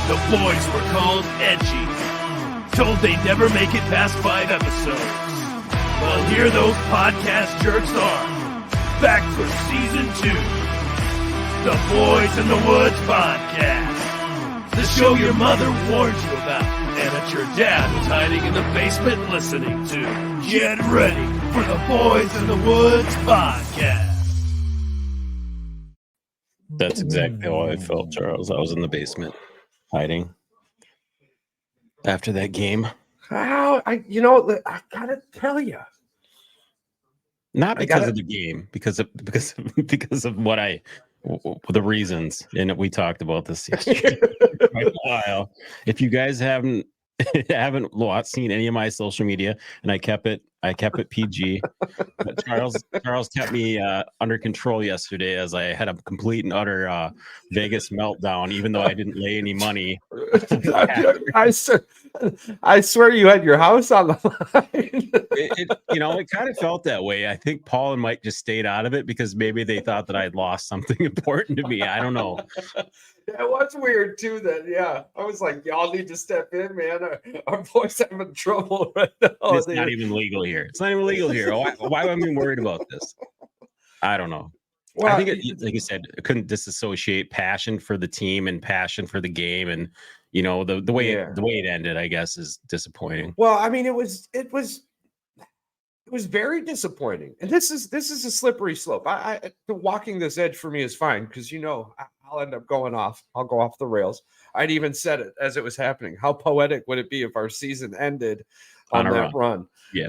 The boys were called edgy, told they'd never make it past 5 episodes. Well, here those podcast jerks are, back for season 2. The Boys in the Woods podcast. The show your mother warned you about, and that your dad was hiding in the basement listening to. Get ready for the Boys in the Woods podcast. That's exactly how I felt, Charles. I was in the basement, hiding after that game. How I gotta tell you, Not because of the game, because of what the reasons, and we talked about this yesterday for quite a while. If you guys haven't seen any of my social media, and I kept it PG. But Charles kept me under control yesterday as I had a complete and utter Vegas meltdown, even though I didn't lay any money. I swear you had your house on the line. It kind of felt that way. I think Paul and Mike just stayed out of it because maybe they thought that I'd lost something important to me. I don't know. That was weird too. Then, yeah, I was like, y'all need to step in, man. Our boys having trouble right now. It's not even legal here. It's not even legal here. Why am I worried about this? I don't know. Well, I think, like you said, I couldn't disassociate passion for the team and passion for the game, and the way it ended, I guess, is disappointing. Well, I mean, it was very disappointing, and this is a slippery slope. Walking this edge for me is fine because I'll end up going off. I'll go off the rails. I'd even said it as it was happening. How poetic would it be if our season ended on that run? Yeah,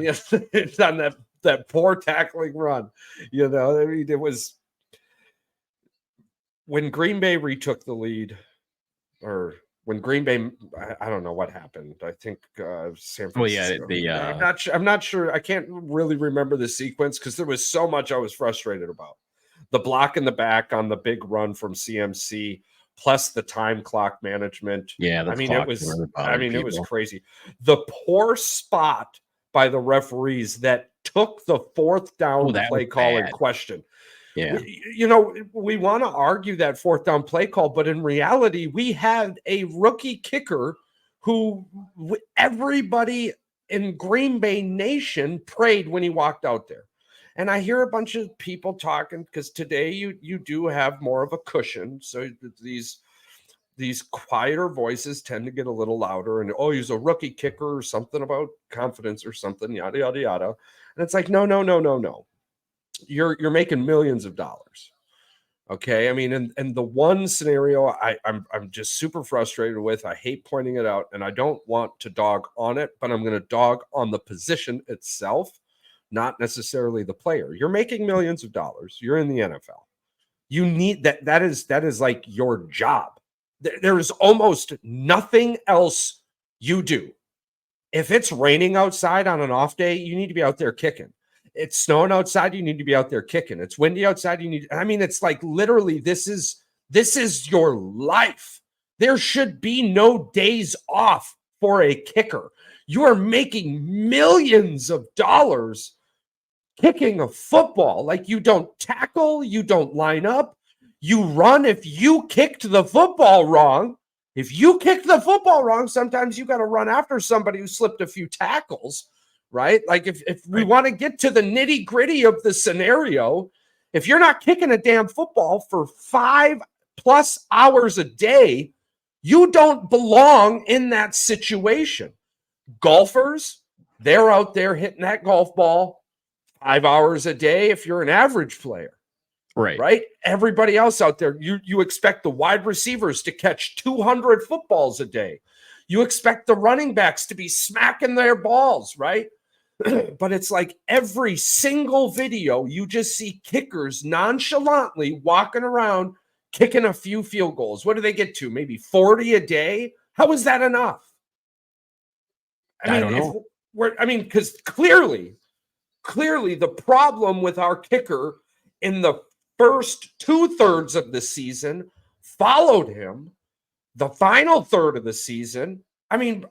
on that poor tackling run. I mean, it was when Green Bay retook the lead, or when Green Bay, I don't know what happened. I think San Francisco. Well, yeah, I'm not sure. I can't really remember the sequence because there was so much I was frustrated about. The block in the back on the big run from CMC, plus the time clock management. Yeah, it was crazy. The poor spot by the referees that took the fourth down play call in question. Yeah. We want to argue that fourth down play call, but in reality, we had a rookie kicker who everybody in Green Bay Nation prayed when he walked out there. And I hear a bunch of people talking because today you do have more of a cushion. So these quieter voices tend to get a little louder, and he's a rookie kicker or something about confidence or something, yada, yada, yada. And it's like, no. You're making millions of dollars. Okay. I mean, and the one scenario I'm just super frustrated with, I hate pointing it out, and I don't want to dog on it, but I'm going to dog on the position itself, not necessarily the player. You're making millions of dollars. You're in the NFL. You need that. That is like your job. There is almost nothing else you do. If it's raining outside on an off day, you need to be out there kicking. It's snowing outside, you need to be out there kicking. It's windy outside, it's like literally this is your life. There should be no days off for a kicker. You are making millions of dollars kicking a football. Like, you don't tackle, you don't line up, you run. If you kicked the football wrong, sometimes you got to run after somebody who slipped a few tackles, right? Like, if we want to get to the nitty gritty of the scenario, if you're not kicking a damn football for 5+ hours a day, you don't belong in that situation. Golfers, they're out there hitting that golf ball 5 hours a day if you're an average player. Right? Everybody else out there, you expect the wide receivers to catch 200 footballs a day. You expect the running backs to be smacking their balls, right? But it's like every single video, you just see kickers nonchalantly walking around kicking a few field goals. What do they get to? Maybe 40 a day? How is that enough? I don't know. Because clearly the problem with our kicker in the first 2/3 of the season followed him the final third of the season. I mean,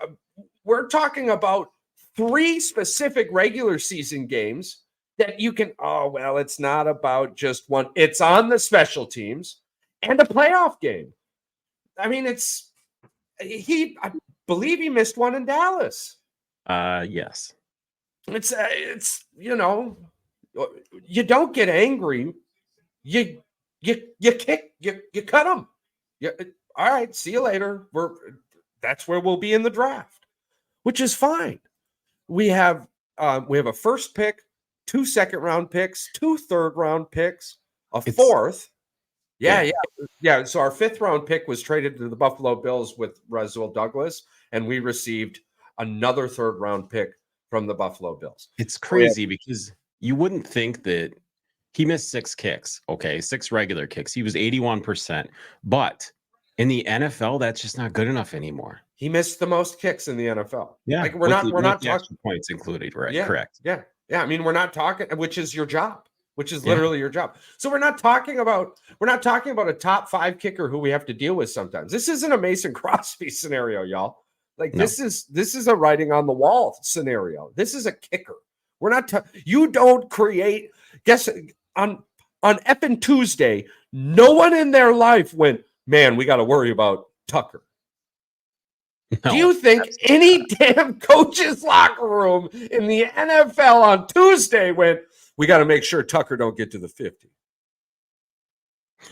we're talking about 3 specific regular season games that you can, it's not about just one. It's on the special teams and a playoff game. I mean, I believe he missed one in Dallas. Yes. It's you don't get angry. You kick, you cut them. All right, see you later. That's where we'll be in the draft, which is fine. We have a first pick, 2 second-round picks, 2 third-round picks, a fourth. Yeah. So our 5th-round pick was traded to the Buffalo Bills with Rasul Douglas, and we received another 3rd-round pick from the Buffalo Bills. It's crazy because you wouldn't think that he missed 6 kicks. Okay, 6 regular kicks. He was 81%. But in the NFL, that's just not good enough anymore. He missed the most kicks in the NFL. Yeah, like we're not talking points included, right? Yeah, correct. Yeah. I mean, we're not talking, which is your job. Which is literally your job. So we're not talking about a top 5 kicker who we have to deal with sometimes. This isn't a Mason Crosby scenario, y'all. Like this is a writing on the wall scenario. This is a kicker. We're not. You don't create. Guess on effing Tuesday, no one in their life went, man, we got to worry about Tucker. No, do you think any damn coach's locker room in the NFL on Tuesday went, we got to make sure Tucker don't get to the 50?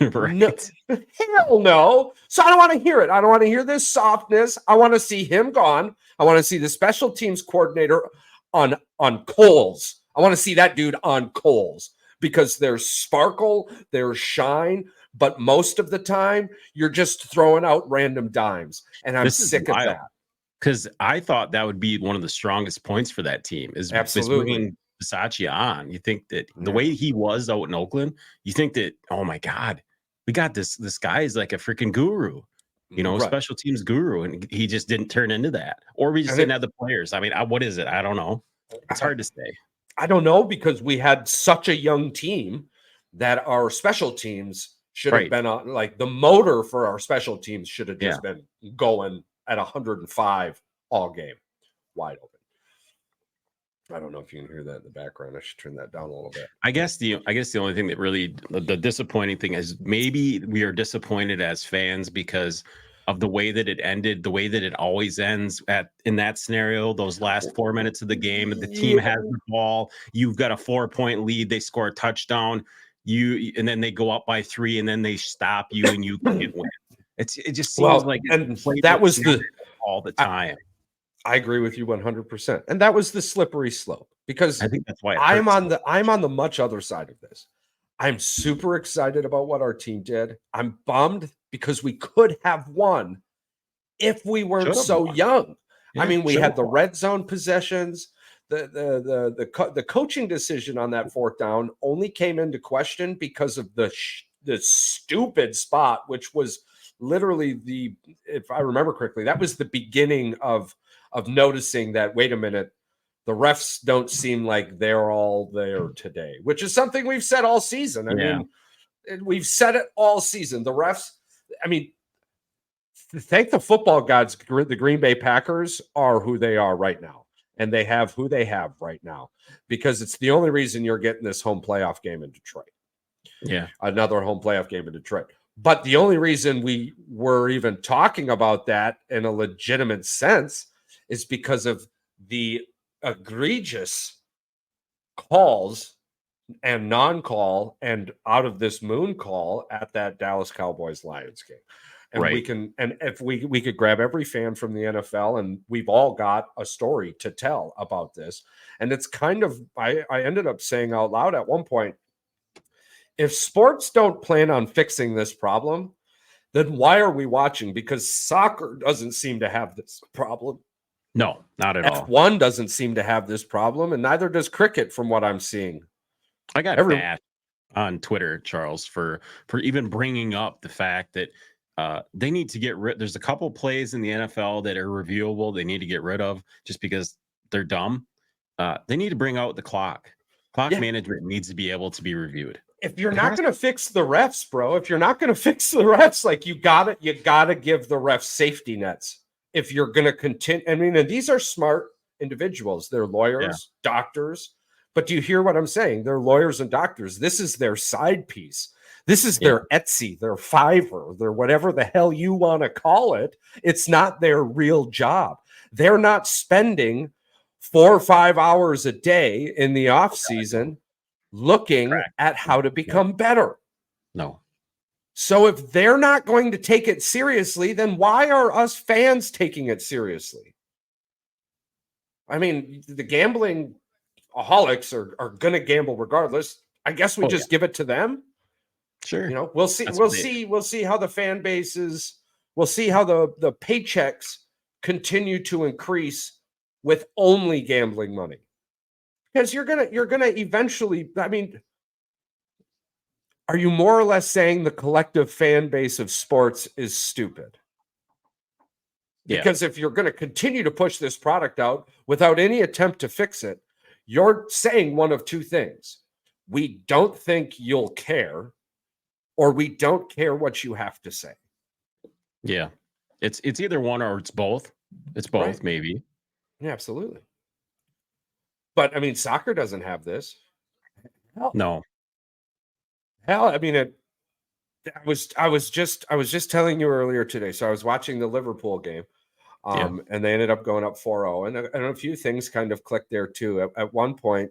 Right. No, hell no. So I don't want to hear it. I don't want to hear this softness. I want to see him gone. I want to see the special teams coordinator on coals. I want to see that dude on coals because there's sparkle, there's shine, but most of the time you're just throwing out random dimes, and I'm sick of that. Because I thought that would be one of the strongest points for that team is bringing Bisaccia on. You think that the way he was out in Oakland, you think that, oh my God, we got this guy is like a freaking guru, special teams guru, and he just didn't turn into that, or we just didn't have the players. I mean, what is it? I don't know. It's hard to say. I don't know because we had such a young team that our special teams should have been on, like the motor for our special teams should have just been going at 105 all game, wide open. I don't know if you can hear that in the background. I should turn that down a little bit. I guess the only thing that really the disappointing thing is maybe we are disappointed as fans because of the way that it ended, the way that it always ends in that scenario, those last 4 minutes of the game, the team has the ball, you've got a 4-point lead, they score a touchdown, and then they go up by 3, and then they stop you and you can win. It just seems like that was all the time. I agree with you 100%. And that was the slippery slope because I think that's why I'm on the much other side of this. I'm super excited about what our team did. I'm bummed because we could have won if we weren't so young. Yeah, I mean, we had the red zone possessions. The coaching decision on that 4th down only came into question because of the stupid spot, which was literally if I remember correctly, that was the beginning of noticing that, wait a minute, the refs don't seem like they're all there today, which is something we've said all season. I mean, we've said it all season. The refs, I mean, thank the football gods, the Green Bay Packers are who they are right now. And they have who they have right now because it's the only reason you're getting this home playoff game in Detroit. Yeah. Another home playoff game in Detroit. But the only reason we were even talking about that in a legitimate sense is because of the egregious calls and non-call and out of this moon call at that Dallas Cowboys Lions game. And if we could grab every fan from the NFL, and we've all got a story to tell about this. And it's kind of, I ended up saying out loud at one point, if sports don't plan on fixing this problem, then why are we watching? Because soccer doesn't seem to have this problem. No, not at all. F1 doesn't seem to have this problem, and neither does cricket from what I'm seeing. I got bashed on Twitter, Charles, for even bringing up the fact that they need to get rid. There's a couple plays in the NFL that are reviewable. They need to get rid of just because they're dumb. They need to bring out the clock. Clock management needs to be able to be reviewed. If you're not going to fix the refs, bro, if you're not going to fix the refs, like you gotta give the refs safety nets. If you're going to continue, I mean, and these are smart individuals. They're lawyers, doctors. But do you hear what I'm saying? They're lawyers and doctors. This is their side piece. This is their Etsy, their Fiverr, their whatever the hell you want to call it. It's not their real job. They're not spending 4 or 5 hours a day in the off season looking at how to become better. No. So if they're not going to take it seriously, then why are us fans taking it seriously? I mean, the gambling aholics are going to gamble regardless. I guess we just give it to them. Sure. You know, we'll see. We'll see how the fan bases. We'll see how the paychecks continue to increase with only gambling money, because you're gonna eventually. I mean, are you more or less saying the collective fan base of sports is stupid? Because if you're going to continue to push this product out without any attempt to fix it, you're saying one of two things: we don't think you'll care, or we don't care what you have to say. Yeah. It's either one or it's both. It's both, Right. maybe. Yeah, absolutely. But I mean, soccer doesn't have this. No. Hell, I mean, I was just telling you earlier today. So I was watching the Liverpool game, and they ended up going up 4-0, and a few things kind of clicked there too. At one point,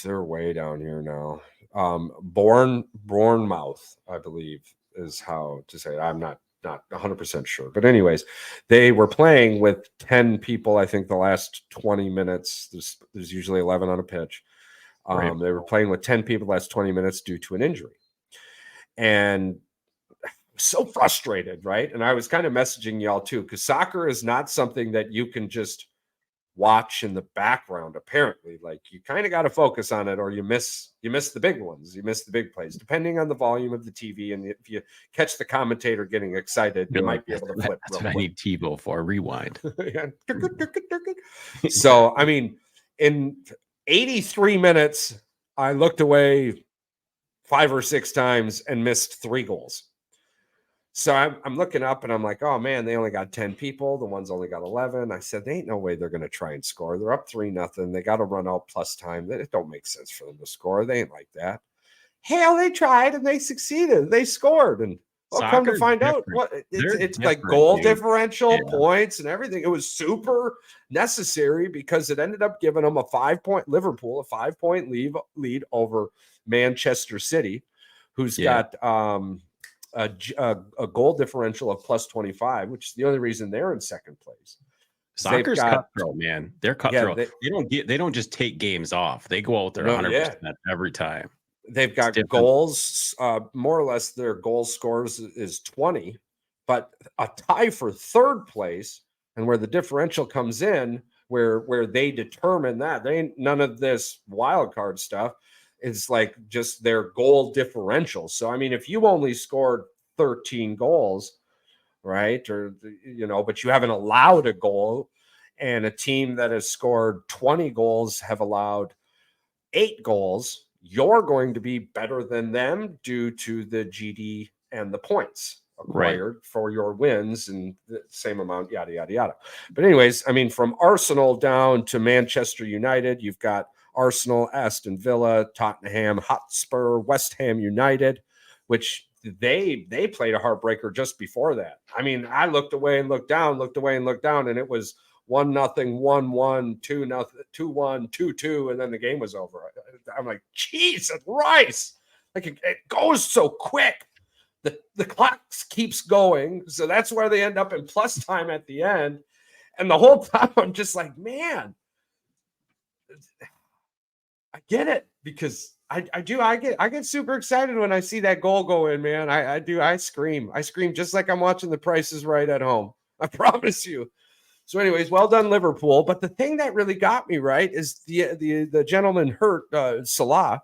they're way down here now. Bournemouth, I believe, is how to say it. I'm not 100% sure. But anyways, they were playing with 10 people, I think, the last 20 minutes. There's usually 11 on a pitch. Right. They were playing with 10 people the last 20 minutes due to an injury. And so frustrated, right? And I was kind of messaging y'all too, because soccer is not something that you can just watch in the background. Apparently, like, you kind of got to focus on it, or you miss the big ones, you miss the big plays, depending on the volume of the TV. And if you catch the commentator getting excited, you might be able to flip. That's what I need TiVo for. Rewind. So I mean, in 83 minutes, I looked away 5 or 6 times and missed 3 goals. So I'm looking up and I'm like, oh man, they only got 10 people. The one's only got 11. I said, there ain't no way they're going to try and score. They're up 3-0. They got to run out plus time. It don't make sense for them to score. They ain't like that. Hell, they tried and they succeeded. They scored. And well, come to find out, it's like goal differential, points, and everything. It was super necessary because it ended up giving them a 5-point Liverpool, a 5-point lead over Manchester City, who's got a goal differential of plus 25, which is the only reason they're in second place. Soccer's cutthroat, man. They're cutthroat. They don't just take games off. They go out there 100% every time. They've got goals, more or less their goal scores is 20, but a tie for third place, and where the differential comes in, where they determine that they ain't none of this wild card stuff. It's like just their goal differential. So I mean, if you only scored 13 goals, right, or but you haven't allowed a goal, and a team that has scored 20 goals have allowed 8 goals, you're going to be better than them due to the GD and the points acquired for your wins, and the same amount, yada, yada, yada. But anyways, I mean, from Arsenal down to Manchester United, you've got Arsenal, Aston Villa, Tottenham Hotspur, West Ham United, which they played a heartbreaker just before that. I mean, I looked away and looked down, and it was 1-0, 1-1, 2-0, 2-1, 2-2, and then the game was over. I'm like, Jesus Christ! Like, it goes so quick. The clock keeps going, so that's where they end up in plus time at the end. And the whole time, I'm just like, man, I get it, because I get super excited when I see that goal go in, man. I scream just like I'm watching The Price is Right at home. I promise you. So anyways, well done, Liverpool. But the thing that really got me right is the gentleman hurt, Salah.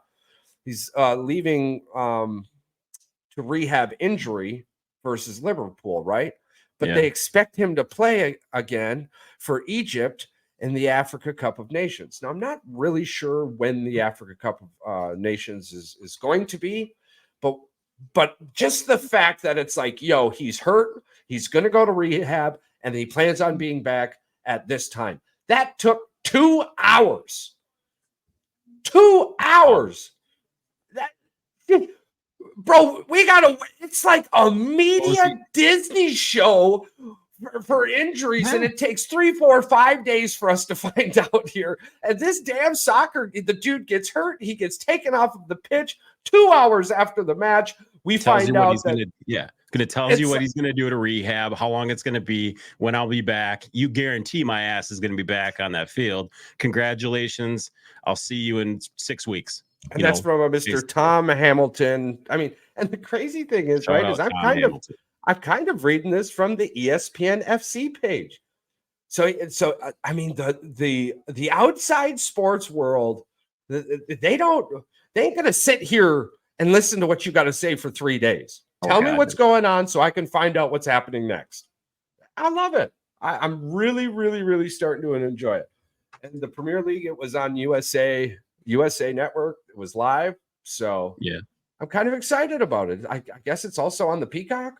He's leaving to rehab injury versus Liverpool, right? But they expect him to play again for Egypt in the Africa Cup of Nations. Now, I'm not really sure when the Africa Cup of Nations is going to be, but just the fact that it's like, yo, he's hurt, he's going to go to rehab, and he plans on being back at this time. That took 2 hours. 2 hours. Bro, it's like a media Disney show for injuries, and it takes 3, 4, 5 days for us to find out here. And this damn the dude gets hurt. He gets taken off of the pitch 2 hours after the match. We find out that tells you what he's gonna do to rehab, how long it's gonna be, when I'll be back. You guarantee my ass is gonna be back on that field. Congratulations. I'll see you in 6 weeks. And that's from a Mr. Tom Hamilton. I mean, and the crazy thing is, I'm kind of reading this from the ESPN FC page. So I mean, the outside sports world, they ain't gonna sit here and listen to what you got to say for 3 days. Tell me what's going on so I can find out what's happening next. I love it. I'm really, really, really starting to enjoy it. And the Premier League, it was on USA Network. It was live. So yeah, I'm kind of excited about it. I guess it's also on the Peacock.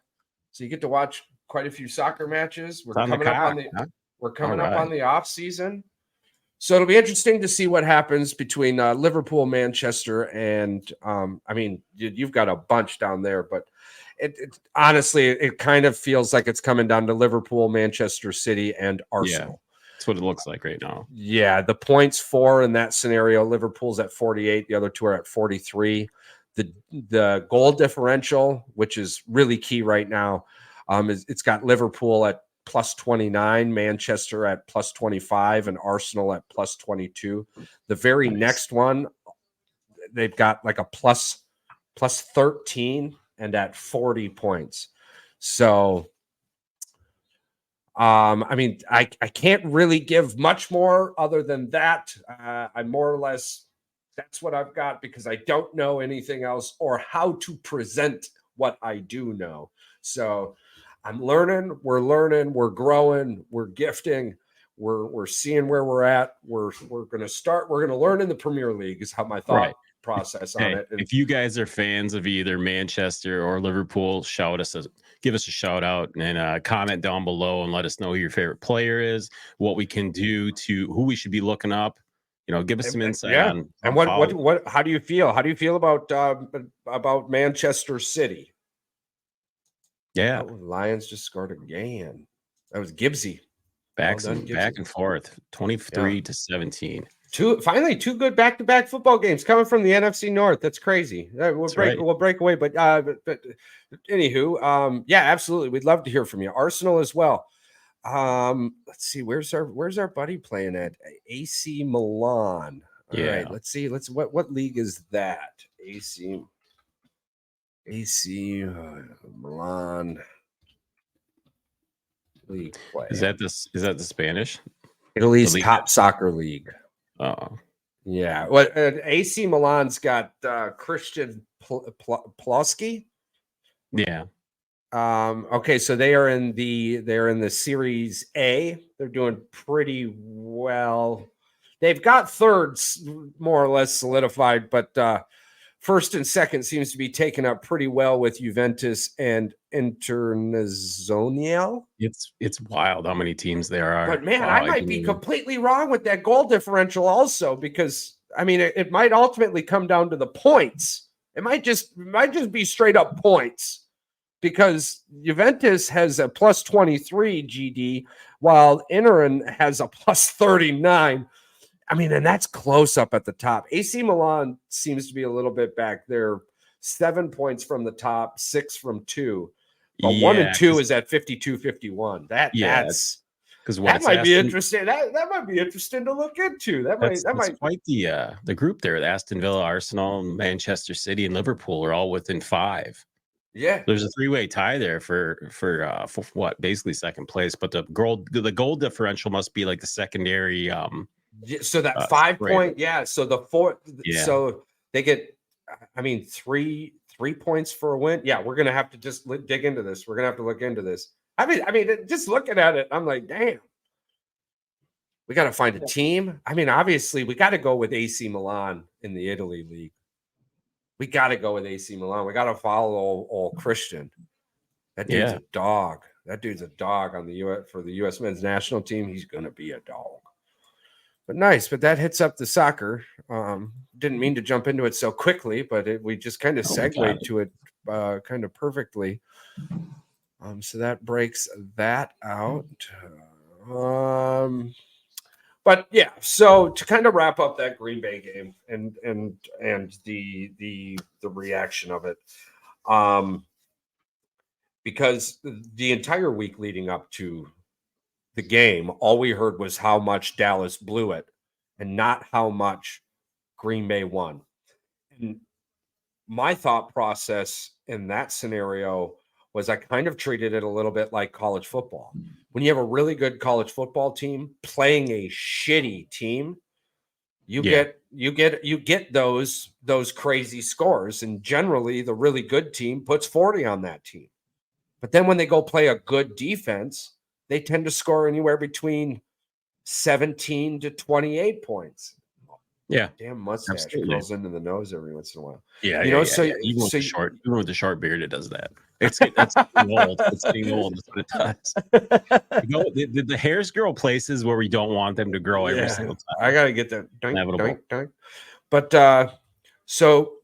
So you get to watch quite a few soccer matches. We're coming up on the off season. So it'll be interesting to see what happens between Liverpool, Manchester, and I mean, you've got a bunch down there, but it honestly, it kind of feels like it's coming down to Liverpool, Manchester City, and Arsenal. Yeah, that's what it looks like right now. Yeah, the points for in that scenario, Liverpool's at 48, the other two are at 43. The goal differential, which is really key right now, it's got Liverpool at plus 29, Manchester at plus 25, and Arsenal at plus 22. The very next one, they've got like a plus 13 and at 40 points. So, I mean, I can't really give much more other than that. I more or less, that's what I've got because I don't know anything else or how to present what I do know. So I'm learning, we're growing, we're gifting, we're seeing where we're at. We're going to learn in the Premier League is how my thought process on it. And if you guys are fans of either Manchester or Liverpool, give us a shout out and comment down below and let us know who your favorite player is, what we can do to who we should be looking up. Give us some insight on. And what how do you feel? How do you feel about Manchester City? Yeah, Lions just scored again. That was Gibbsy. Back and forth, 23-17. Finally, two good back-to-back football games coming from the NFC North. That's crazy. We'll break away, but anywho, yeah, absolutely. We'd love to hear from you. Arsenal as well. Let's see. Where's our buddy playing at? AC Milan. All right. Let's see. What league is that? AC Milan league play. Is that the Spanish? Italy's top soccer league. Oh. Yeah. Well, AC Milan's got Christian Plosky. Yeah. Okay, so they're in the Series A. They're doing pretty well. They've got thirds more or less solidified, but first and second seems to be taken up pretty well with Juventus and Internazionale. It's wild how many teams there are. But man, I might be completely wrong with that goal differential also, because I mean it might ultimately come down to the points. It might just be straight up points. Because Juventus has a plus 23 GD, while Interin has a plus 39. I mean, and that's close up at the top. AC Milan seems to be a little bit back there. 7 points from the top, 6 from 2. But 1 and 2 is at 52-51. That might be interesting. That might be interesting to look into. That might quite the group there. Aston Villa, Arsenal, Manchester City, and Liverpool are all within 5. Yeah, there's a 3-way tie there for what basically second place, but the goal differential must be like the secondary. So that 5 point, So the 4, so they get, I mean, three points for a win. Yeah, we're gonna have to just dig into this. We're gonna have to look into this. I mean, just looking at it, I'm like, damn. We got to find a team. I mean, obviously, we got to go with AC Milan in the Italy league. We got to go with AC Milan. We got to follow old Christian. That dude's a dog. That dude's a dog on for the U.S. men's national team. He's going to be a dog. But nice. But that hits up the soccer. Didn't mean to jump into it so quickly, but we just kind of segued to it kind of perfectly. So that breaks that out. But yeah, so to kind of wrap up that Green Bay game and the reaction of it, because the entire week leading up to the game, all we heard was how much Dallas blew it and not how much Green Bay won. And my thought process in that scenario was I kind of treated it a little bit like college football. When you have a really good college football team playing a shitty team, you get those crazy scores, and generally the really good team puts 40 on that team. But then when they go play a good defense, they tend to score anywhere between 17 to 28 points. Yeah, damn mustache curls into the nose every once in a while. Yeah, you know. Even with the short beard, it does that. That's getting old. It's getting old. That's what it does. The hairs grow places where we don't want them to grow every single time. I gotta get that. Doink. But so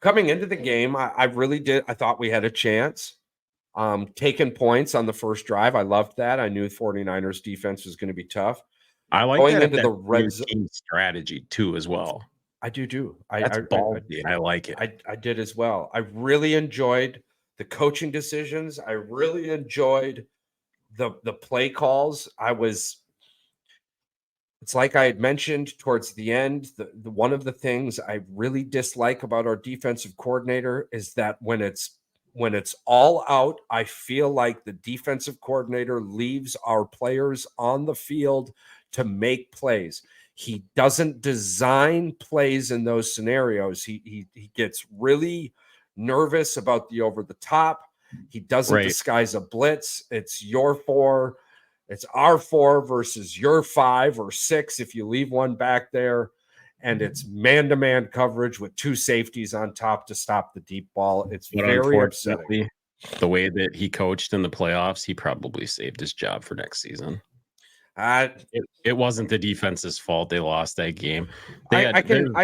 coming into the game, I really did. I thought we had a chance. Taking points on the first drive, I loved that. I knew 49ers defense was going to be tough. I like going into the red zone strategy too, as well. I do. That's ballsy, and I like it. I did as well. I really enjoyed the coaching decisions. I really enjoyed the play calls. It's like I had mentioned towards the end. The one of the things I really dislike about our defensive coordinator is that when it's all out, I feel like the defensive coordinator leaves our players on the field to make plays. He doesn't design plays in those scenarios. He gets really nervous about the over the top. He doesn't disguise a blitz. It's our 4 versus your 5 or 6 if you leave one back there. And it's man-to-man coverage with 2 safeties on top to stop the deep ball. It's very upsetting. The way that he coached in the playoffs, he probably saved his job for next season. It wasn't the defense's fault they lost that game. I can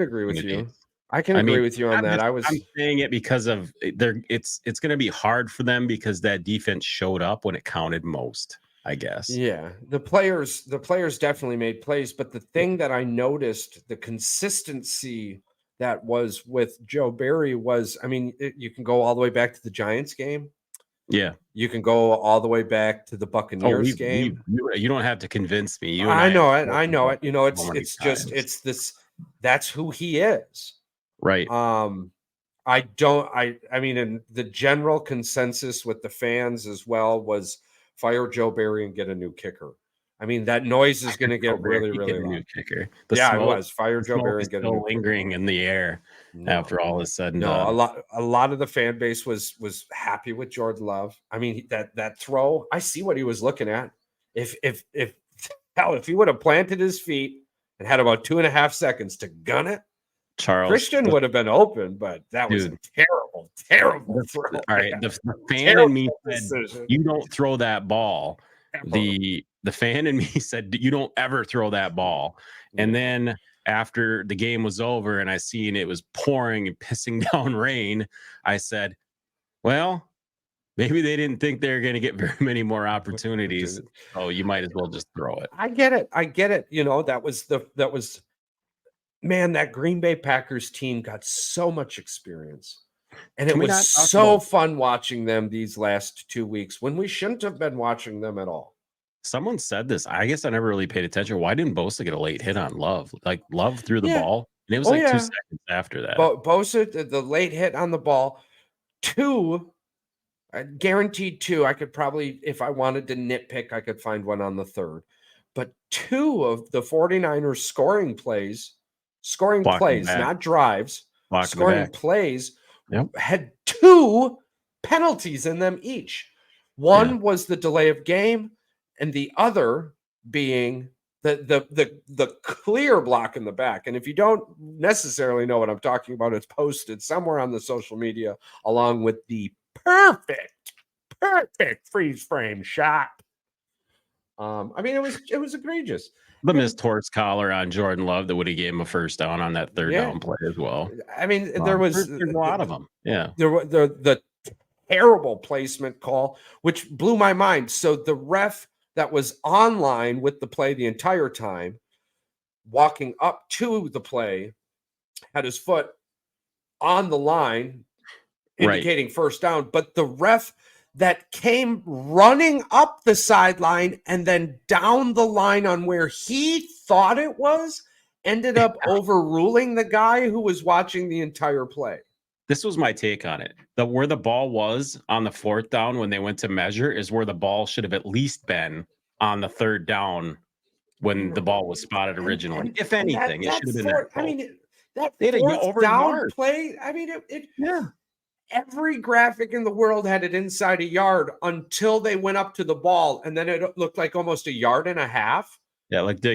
agree with you. I can agree with you on that. I'm saying it because of it's going to be hard for them because that defense showed up when it counted most, I guess. Yeah, the players definitely made plays, but the thing that I noticed, the consistency that was with Joe Barry was, I mean, you can go all the way back to the Giants game. Yeah, you can go all the way back to the Buccaneers game. You don't have to convince me. I know it. You know, it's this. That's who he is. Right. I mean, and the general consensus with the fans as well was fire Joe Barry and get a new kicker. I mean, that noise is going to get really loud. New kicker. It was fire Joe Barry and get a new lingering kicker. In the air after all is said and done. No, a lot of the fan base was happy with Jordan Love. I mean, that throw, I see what he was looking at. If he would have planted his feet and had about 2.5 seconds to gun it, Christian would have been open, but that was a terrible throw. All right, the fan in me said, "You don't throw that ball." The fan in me said, "You don't ever throw that ball." And then after the game was over and I seen it was pouring and pissing down rain, I said, "Well, maybe they didn't think they were going to get very many more opportunities. Oh, you might as well just throw it." I get it. You know, that was man, that Green Bay Packers team got so much experience. And it was so fun watching them these last 2 weeks when we shouldn't have been watching them at all. Someone said this. I guess I never really paid attention. Why didn't Bosa get a late hit on Love? Like Love threw the ball. And it was 2 seconds after that. Bosa, the late hit on the ball, 2, guaranteed 2. I could probably, if I wanted to nitpick, I could find one on the 3rd. But 2 of the 49ers scoring plays, not drives, scoring plays, had 2 penalties in them each. One was the delay of game, and the other being the clear block in the back. And if you don't necessarily know what I'm talking about, it's posted somewhere on the social media along with the perfect freeze frame shot I mean, it was egregious. The missed horse collar on Jordan Love that would have gave him a first down on that third down play as well. I mean, there was there's a lot of them. Yeah, there were the terrible placement call, which blew my mind. So the ref that was online with the play the entire time, walking up to the play, had his foot on the line, indicating first down, but the ref that came running up the sideline and then down the line on where he thought it was ended up overruling the guy who was watching the entire play. This was my take on it. Where the ball was on the fourth down when they went to measure is where the ball should have at least been on the third down when the ball was spotted originally. If anything, it should have been there. I mean, that fourth down play, I mean, every graphic in the world had it inside a yard until they went up to the ball, and then it looked like almost a yard and a half. Yeah, like I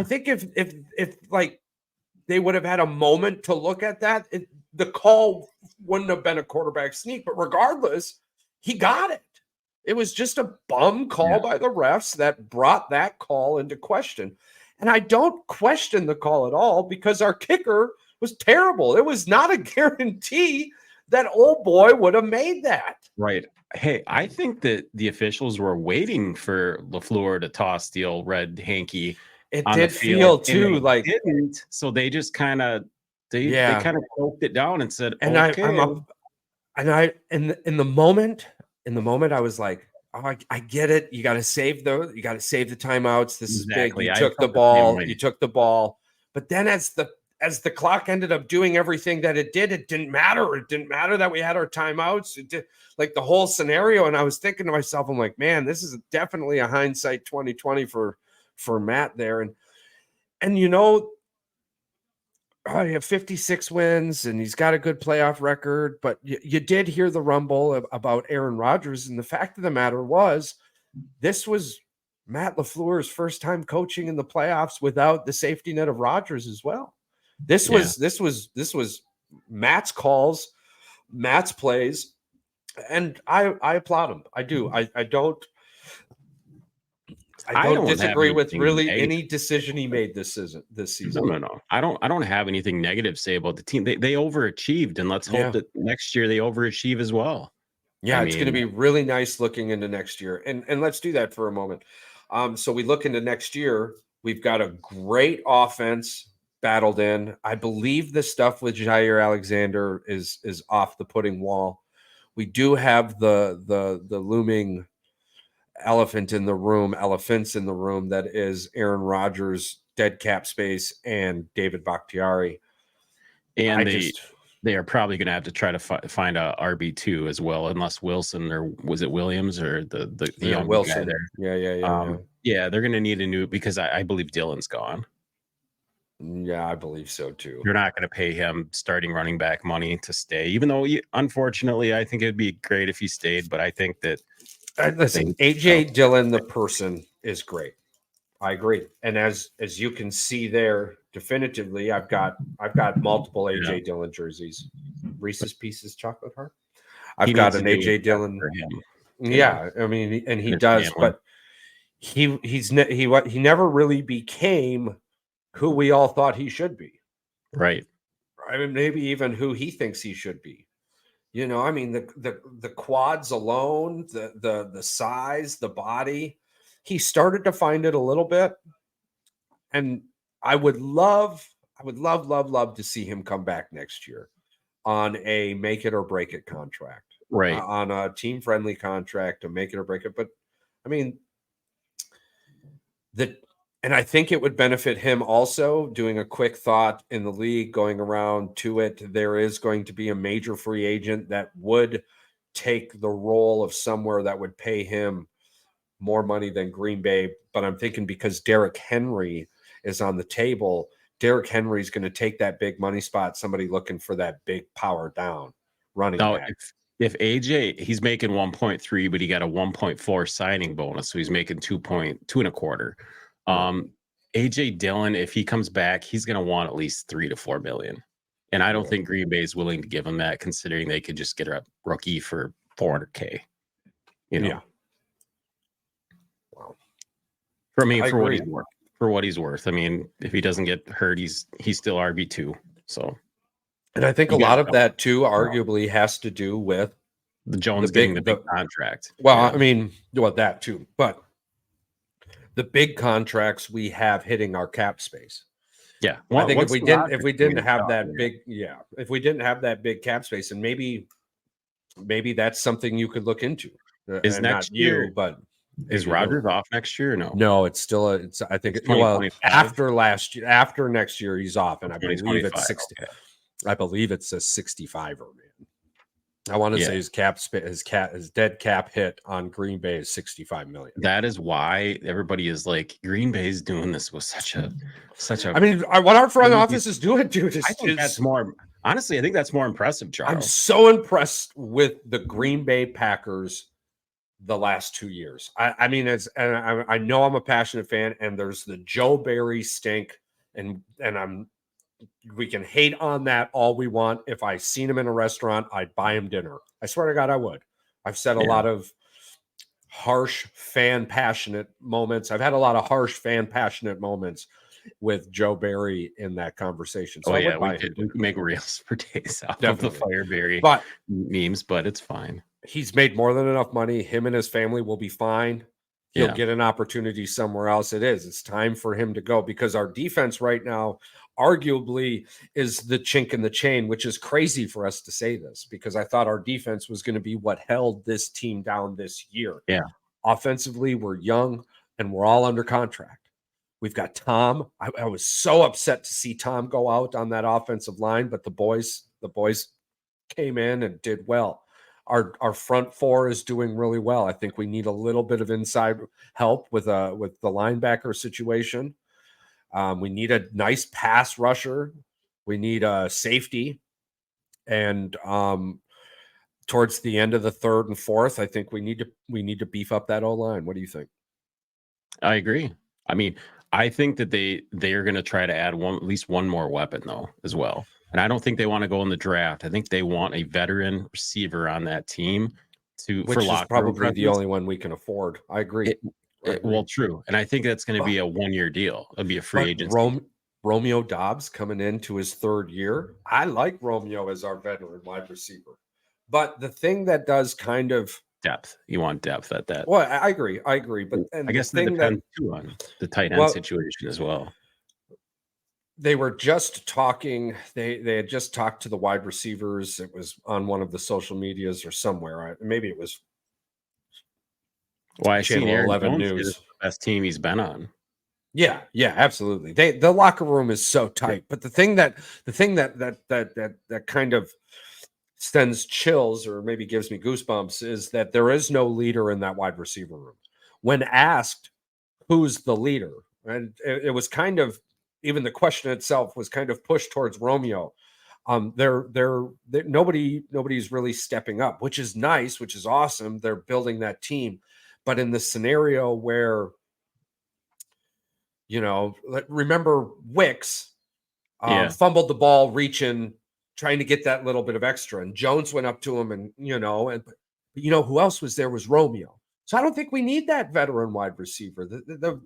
think if like they would have had a moment to look at that, the call wouldn't have been a quarterback sneak. But regardless, he got it. It was just a bum call by the refs that brought that call into question. And I don't question the call at all because our kicker was terrible. It was not a guarantee that old boy would have made that. Right. Hey, I think that the officials were waiting for LaFleur to toss the old red hanky. It did feel too like didn't. So they just kind of they kind of poked it down and said, and okay. In the moment I was like, oh, I get it. You got to save the timeouts. This is big. You took the ball. But then as the clock ended up doing everything that it did, it didn't matter. It didn't matter that we had our timeouts. It did, like the whole scenario. And I was thinking to myself, I'm like, man, this is definitely a hindsight 2020 for Matt there. And you know, he have 56 wins and he's got a good playoff record, but you did hear the rumble about Aaron Rodgers. And the fact of the matter was, this was Matt LaFleur's first time coaching in the playoffs without the safety net of Rodgers as well. This was Matt's calls, Matt's plays, and I applaud him. I do. I don't disagree with really any decision he made this season. No. I don't have anything negative to say about the team. They overachieved, and let's hope that next year they overachieve as well. Yeah, it's going to be really nice looking into next year. And let's do that for a moment. So we look into next year. We've got a great offense battled in. I believe the stuff with Jair Alexander is off the pudding wall. We do have the looming elephants in the room that is Aaron Rodgers, dead cap space, and David Bakhtiari. And they are probably going to have to try to find a RB2 as well, unless Wilson, or was it Williams, or the young Wilson guy there. Yeah, they're going to need a new, because I believe Dylan's gone. Yeah, I believe so too. You're not going to pay him starting running back money to stay, even though unfortunately I think it'd be great if he stayed, but I think that listen, AJ Dillon, the person, is great. I agree. And as you can see there, definitively, I've got multiple AJ Dillon jerseys. Reese's Pieces chocolate heart. I've got an AJ Dillon for him. Yeah, I mean, and he does, but he never really became who we all thought he should be. Right. I mean, maybe even who he thinks he should be. You know, I mean, the quads alone, the size, the body, he started to find it a little bit. And I would love to see him come back next year on a make it or break it contract. Right. On a team friendly contract to make it or break it. But I mean, and I think it would benefit him also. Doing a quick thought in the league, going around to it, there is going to be a major free agent that would take the role of somewhere that would pay him more money than Green Bay. But I'm thinking because Derrick Henry is on the table, Derrick Henry is going to take that big money spot, somebody looking for that big power down running back. If AJ, he's making 1.3, but he got a 1.4 signing bonus, so he's making 2.25. AJ Dillon, if he comes back, he's going to want at least $3 to $4 million. And I don't think Green Bay is willing to give him that, considering they could just get a rookie for $400K. You know? For me, I for what agree. he's worth. For what he's worth. I mean, if he doesn't get hurt, he's still RB2. So, And I think a you lot gotta of that too, arguably, has to do with the Jones getting the big contract. Well, Yeah. I mean, well, that too, but the big contracts we have hitting our cap space. Yeah. I think if we didn't have talk, that big, if we didn't have that big cap space, and maybe that's something you could look into. Is and next not year, you, but is Rodgers off next year or no? No, it's still I think It's well 2025? after next year he's off, and I believe it's 60. Okay. I believe it's a 65er, man. I want to say his dead cap hit on Green Bay is 65 million. That is why everybody is like, Green Bay's doing this with such a. I mean, what our front office is doing, dude, I think that's more. Honestly, I think that's more impressive, Charles. I'm so impressed with the Green Bay Packers the last 2 years. I mean, I know I'm a passionate fan, and there's the Joe Barry stink, and we can hate on that all we want. If I seen him in a restaurant, I'd buy him dinner. I swear to God, I would. I've said a lot of harsh fan passionate moments. I've had a lot of harsh fan passionate moments with Joe Barry in that conversation. So we could make reels for days off of the Fireberry memes, but it's fine. He's made more than enough money. Him and his family will be fine. He'll get an opportunity somewhere else. It's time for him to go, because our defense right now arguably is the chink in the chain, which is crazy for us to say this, because I thought our defense was going to be what held this team down this year. Yeah. Offensively, we're young and we're all under contract. We've got Tom. I was so upset to see Tom go out on that offensive line, but the boys came in and did well. Our front four is doing really well. I think we need a little bit of inside help with the linebacker situation. We need a nice pass rusher. We need a safety. And towards the end of the third and fourth, I think we need to beef up that O-line. What do you think? I agree. I mean, I think that they are going to try to add at least one more weapon though as well. And I don't think they want to go in the draft. I think they want a veteran receiver on that team which is probably the only one we can afford. I agree. Well, true. And I think that's going to be a 1-year deal. It'll be a free agent. Romeo Doubs coming into his third year. I like Romeo as our veteran wide receiver. But the thing that does kind of depth, you want depth at that. Well, I agree. But I guess that depends too on the tight end situation as well. They were just talking. They had just talked to the wide receivers. It was on one of the social medias or somewhere. Maybe it was. Well, I seen Aaron 11 Jones News. Is the best team he's been on. Yeah, absolutely. The locker room is so tight. But the thing that kind of sends chills or maybe gives me goosebumps is that there is no leader in that wide receiver room. When asked who's the leader, and it was kind of, even the question itself was kind of pushed towards Romeo. Nobody's really stepping up, which is nice, which is awesome. They're building that team. But in the scenario where, remember Wicks fumbled the ball, trying to get that little bit of extra. And Jones went up to him and who else was there was Romeo. So I don't think we need that veteran wide receiver. The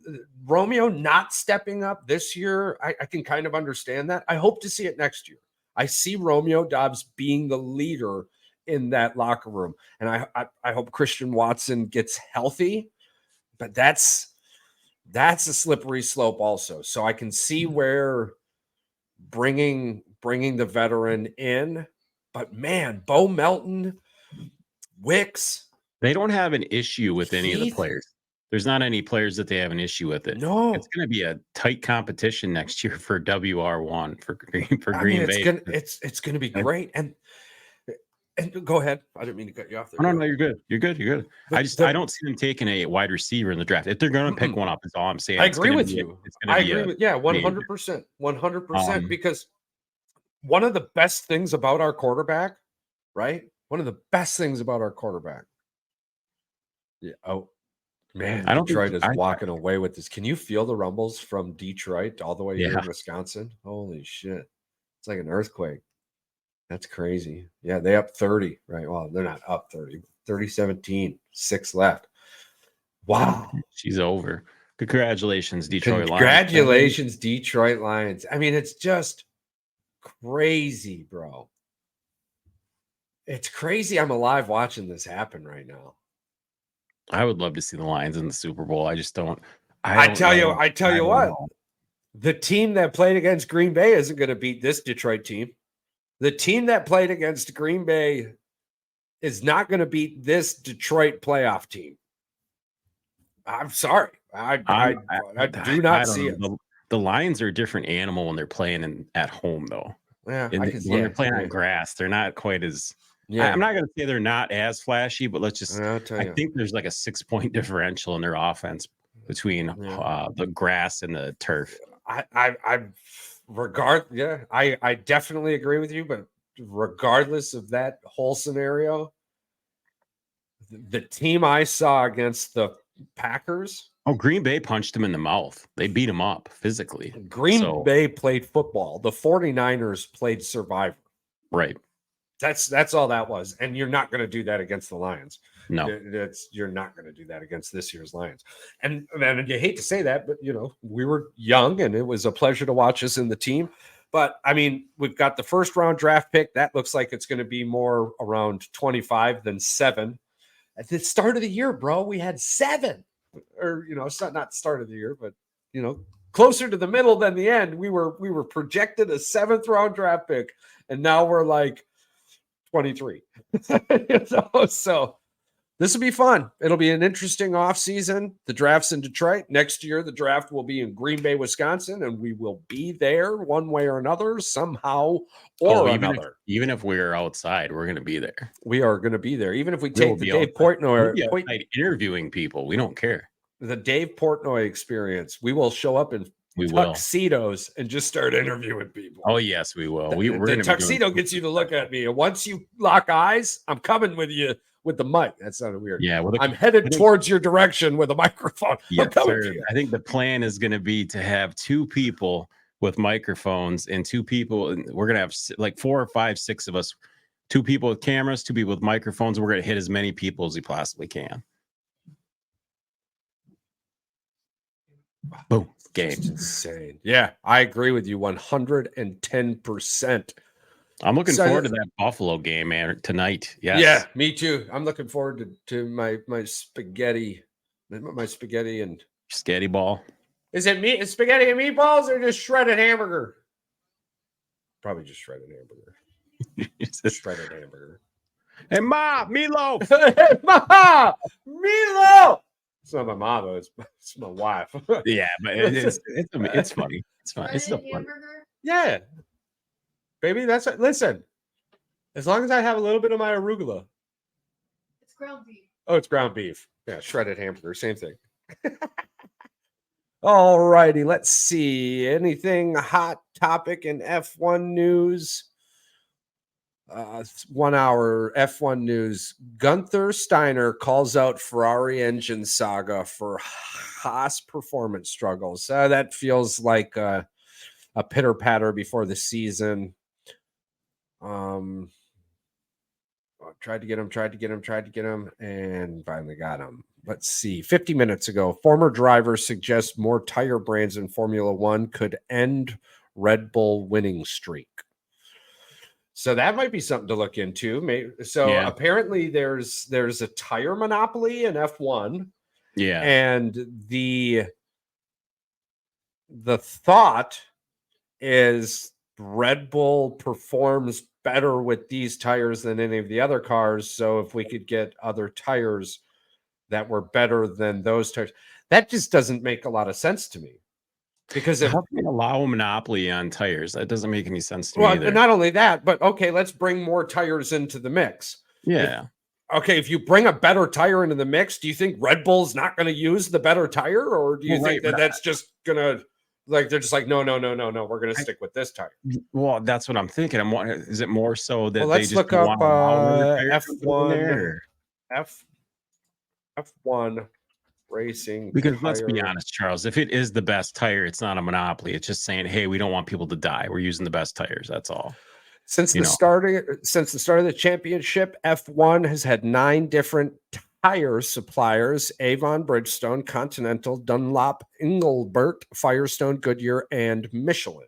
Romeo not stepping up this year, I can kind of understand that. I hope to see it next year. I see Romeo Doubs being the leader in that locker room. And I hope Christian Watson gets healthy, but that's a slippery slope also. So I can see where bringing the veteran in, but man, Bo Melton, Wicks, they don't have an issue with any of the players. There's not any players that they have an issue with it. No, it's going to be a tight competition next year for WR1 for Green Bay. It's going to be great. And go ahead. I didn't mean to cut you off there. No, you're good. You're good. I don't see them taking a wide receiver in the draft. If they're going to pick one up, that's all I'm saying. I agree with you. 100%. 100%. Because one of the best things about our quarterback, right? One of the best things about our quarterback. Yeah. Oh, man. Detroit is walking away with this. Can you feel the rumbles from Detroit all the way here in Wisconsin? Holy shit. It's like an earthquake. That's crazy. Yeah, they up 30, right? Well, they're not up 30. 30-17, 6 left. Wow. She's over. Congratulations, Detroit Lions. Congratulations, Detroit Lions. I mean, it's just crazy, bro. It's crazy. I'm alive watching this happen right now. I would love to see the Lions in the Super Bowl. I just don't. I tell you what. The team that played against Green Bay isn't going to beat this Detroit team. The team that played against Green Bay is not going to beat this Detroit playoff team. I'm sorry. I do not see it. The Lions are a different animal when they're playing at home, though. Yeah, when they're playing on grass, they're not quite as. Yeah, I'm not going to say they're not as flashy, but let's just. I think there's like a 6-point differential in their offense between the grass and the turf. I definitely agree with you, but regardless of that whole scenario, the team I saw against the Packers. Oh, Green Bay punched him in the mouth. They beat him up physically. Green Bay played football. The 49ers played survivor. Right. That's all that was. And you're not going to do that against the Lions. No, you're not going to do that against this year's Lions. And you hate to say that, but we were young and it was a pleasure to watch us in the team. But I mean, we've got the first round draft pick. That looks like it's going to be more around 25 than 7. At the start of the year, bro, we had 7. Or it's not the start of the year, but closer to the middle than the end. We were projected a 7th round draft pick, and now we're like 23. So this will be fun. It'll be an interesting offseason. The draft's in Detroit. Next year, the draft will be in Green Bay, Wisconsin, and we will be there one way or another, somehow or another. Even if we're outside, we're going to be there. We are going to be there. Even if we take the Dave Portnoy interviewing people, we don't care. The Dave Portnoy experience. We will show up in tuxedos and just start interviewing people. Oh, yes, we will. The tuxedo gets you to look at me. And once you lock eyes, I'm coming with you with the mic. That sounded weird. Yeah, I'm headed towards your direction with a microphone. Yes, sir. I think the plan is going to be to have 2 people with microphones and 2 people. And we're going to have like 4 or 5, 6 of us. 2 people with cameras, 2 people with microphones. And we're going to hit as many people as we possibly can. Boom. Game. Just insane. Yeah, I agree with you 110%. I'm looking forward to that Buffalo game, man, tonight. Yes. Yeah, me too. I'm looking forward to my spaghetti and spaghetti ball. Is it spaghetti and meatballs or just shredded hamburger? Probably just shredded hamburger. Shredded hamburger. Hey, Ma, meatloaf. Hey, Ma, meatloaf. It's not my mom, though. It's my wife. Yeah, but it's funny. It's fun. It's still fun. Yeah. Baby, listen. As long as I have a little bit of my arugula. It's ground beef. Oh, it's ground beef. Yeah, shredded hamburger, same thing. All righty, let's see. Anything hot topic in F1 news? 1 hour F1 news. Gunther Steiner calls out Ferrari engine saga for Haas performance struggles. That feels like a pitter patter before the season. Tried to get him, and finally got him. Let's see. 50 minutes ago, former driver suggests more tire brands in Formula One could end Red Bull winning streak. So that might be something to look into. Apparently there's a tire monopoly in F1. Yeah. And the thought is Red Bull performs better with these tires than any of the other cars. So if we could get other tires that were better than those tires, that just doesn't make a lot of sense to me. Because if how can you allow a monopoly on tires, that doesn't make any sense to me either. Not only that, but okay, let's bring more tires into the mix. Yeah. If you bring a better tire into the mix, do you think Red Bull's not going to use the better tire, or do you think that's just gonna they're just like no, we're going to stick with this tire? Well, that's what I'm thinking. Is it more so that let's they just look up F1 racing? Because let's be honest, Charles, if it is the best tire, it's not a monopoly. It's just saying, hey, we don't want people to die. We're using the best tires. That's all. Since the start of the championship, F1 has had 9 different tire suppliers: Avon, Bridgestone, Continental, Dunlop, Engelbert, Firestone, Goodyear, and Michelin.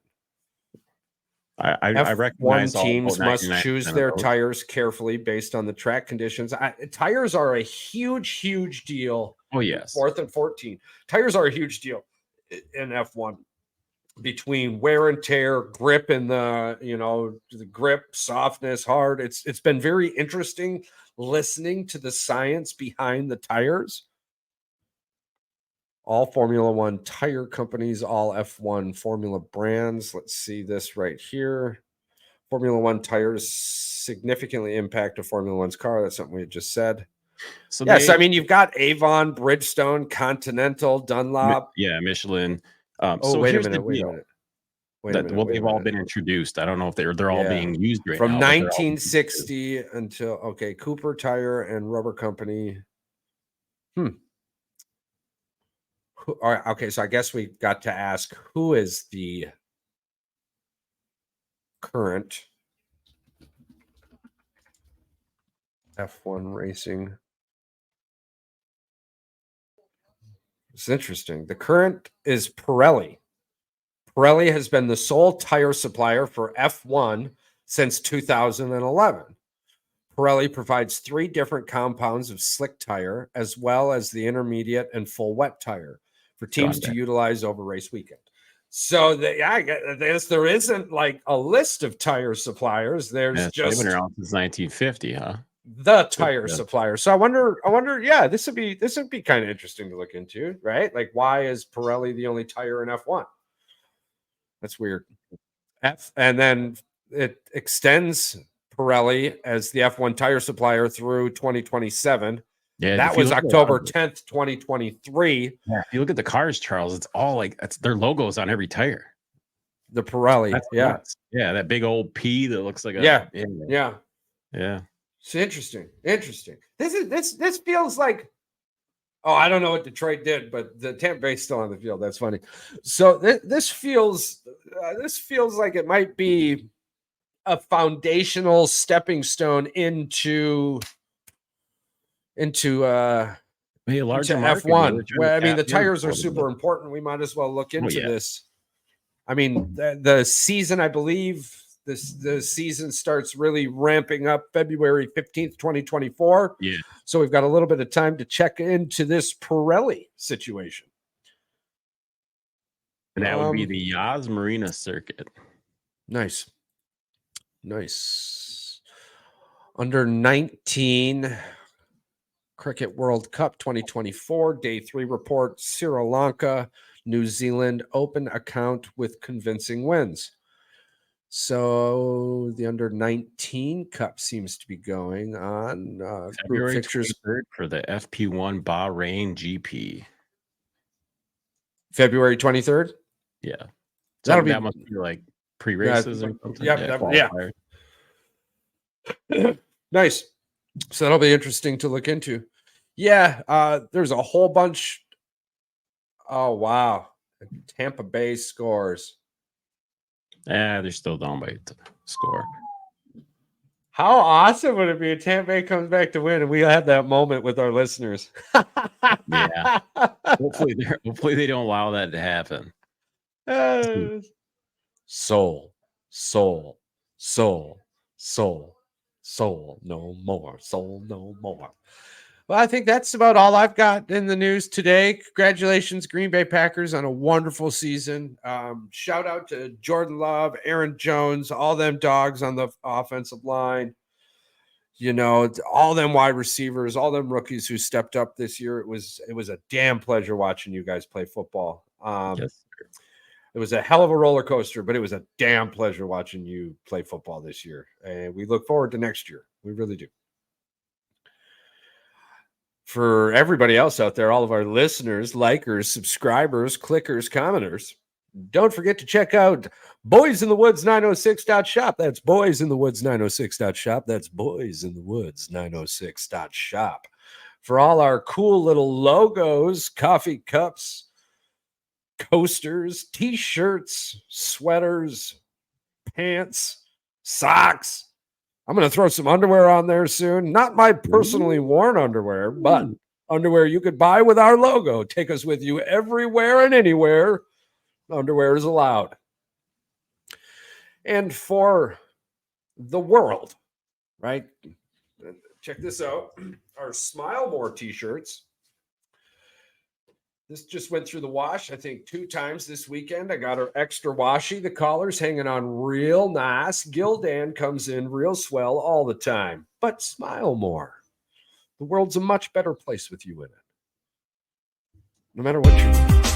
I recognize all teams about must 99% choose of their those. tires carefully based on the track conditions. Tires are a huge deal. Oh, yes. 4th and 14. Tires are a huge deal in F1 between wear and tear, grip, and the grip, softness, hard. It's been very interesting listening to the science behind the tires. All Formula One tire companies, all F1 Formula brands. Let's see this right here. Formula One tires significantly impact a Formula One's car. That's something we had just said. So I mean, you've got Avon, Bridgestone, Continental, Dunlop. Michelin. Wait a minute. They've all been introduced. I don't know if they're all being used right from now. From 1960 until, Cooper Tire and Rubber Company. All right, okay, so I guess we got to ask, who is the current F1 racing? It's interesting. The current is Pirelli. Pirelli has been the sole tire supplier for F1 since 2011. Pirelli provides 3 different compounds of slick tire, as well as the intermediate and full wet tire for teams to utilize over race weekend. So I guess there isn't like a list of tire suppliers. There's just been around since 1950, huh? The tire supplier. So I wonder. Yeah, this would be kind of interesting to look into, right? Like, why is Pirelli the only tire in F1? That's weird. And then it extends Pirelli as the F1 tire supplier through 2027. Yeah, that was October 10th, 2023. Yeah, if you look at the cars, Charles, it's all like their logos on every tire. The Pirelli, that big old P that looks like a yeah. It's interesting. This feels like, I don't know what Detroit did, but the Tampa Bay's still on the field. That's funny. So this feels like it might be a foundational stepping stone into F1. Well, I mean, the tires are super important. We might as well look into this. I mean, the season, I believe, the season starts really ramping up February 15th, 2024. Yeah. So we've got a little bit of time to check into this Pirelli situation. And that would be the Yas Marina circuit. Nice. Under 19 Cricket World Cup 2024, Day 3 report, Sri Lanka, New Zealand open account with convincing wins. So the under 19 Cup seems to be going on. February 23rd for the FP1 Bahrain GP. February 23rd? Yeah. So that must be like pre-races or something. Yeah. Nice. So that'll be interesting to look into. Yeah, there's a whole bunch. Oh, wow. Tampa Bay scores. They're still down by score. How awesome would it be if Tampa Bay comes back to win and we have that moment with our listeners? Yeah. Hopefully they don't allow that to happen. Soul, no more. Soul, no more. Well, I think that's about all I've got in the news today. Congratulations, Green Bay Packers, on a wonderful season. Shout out to Jordan Love, Aaron Jones, all them dogs on the offensive line. You know, all them wide receivers, all them rookies who stepped up this year. It was a damn pleasure watching you guys play football. Yes. It was a hell of a roller coaster, but it was a damn pleasure watching you play football this year. And we look forward to next year. We really do. For everybody else out there, all of our listeners, likers, subscribers, clickers, commenters, don't forget to check out boysinthewoods906.shop. That's boysinthewoods906.shop. That's boysinthewoods906.shop. For all our cool little logos, coffee cups, coasters, t-shirts, sweaters, pants, socks. I'm going to throw some underwear on there soon. Not my personally worn underwear, but underwear you could buy with our logo. Take us with you everywhere and anywhere. Underwear is allowed. And for the world, right? Check this out. Our Smile More t-shirts. This just went through the wash, I think, 2 times this weekend. I got her extra washy. The collar's hanging on real nice. Gildan comes in real swell all the time. But smile more. The world's a much better place with you in it. No matter what you're doing.